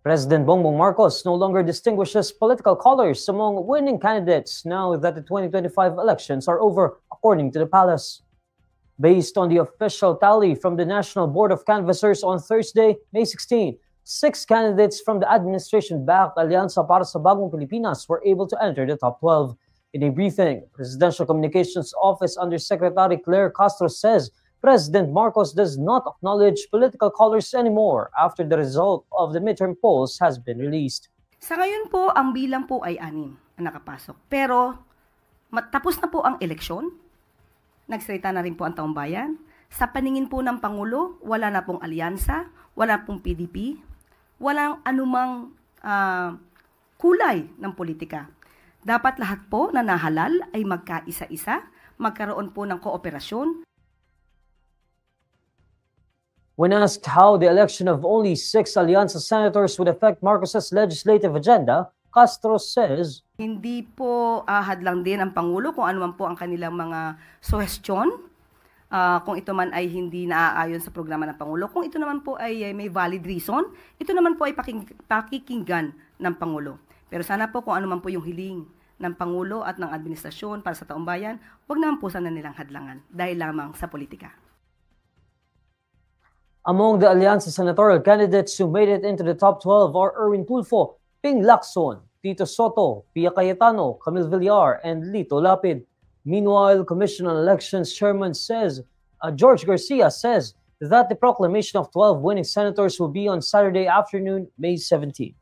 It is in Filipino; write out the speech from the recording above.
President Bongbong Marcos no longer distinguishes political colors among winning candidates now that the 2025 elections are over, according to the palace. Based on the official tally from the National Board of Canvassers on Thursday, May 16, 6 candidates from the administration-backed Alianza para sa Bagong Pilipinas were able to enter the top 12. In a briefing, Presidential Communications Office Undersecretary Claire Castro says President Marcos does not acknowledge political colors anymore after the result of the midterm polls has been released. Sa ngayon po, ang bilang po ay 6 na nakapasok. Pero tapos na po ang eleksyon. Nagsalita na rin po ang taong bayan. Sa paningin po ng Pangulo, wala na pong alyansa, wala pong PDP, walang anumang kulay ng politika. Dapat lahat po na nahalal ay magkaisa-isa, magkaroon po ng kooperasyon. When asked how the election of only 6 Alianza senators would affect Marcos's legislative agenda, Castro says, hindi po hadlang din ang Pangulo kung ano man po ang kanilang mga suhestyon. Kung ito man ay hindi naaayon sa programa ng Pangulo. Kung ito naman po ay may valid reason, ito naman po ay pakikinggan ng Pangulo. Pero sana po kung ano man po yung hiling ng Pangulo at ng administrasyon para sa taong bayan, huwag naman po sana nilang hadlangan dahil lamang sa politika. Among the Alianza senatorial candidates who made it into the top 12 are Erwin Tulfo, Ping Lacson, Tito Soto, Pia Cayetano, Camille Villar, and Lito Lapid. Meanwhile, Commission on Elections Chairman George Garcia says that the proclamation of 12 winning senators will be on Saturday afternoon, May 17.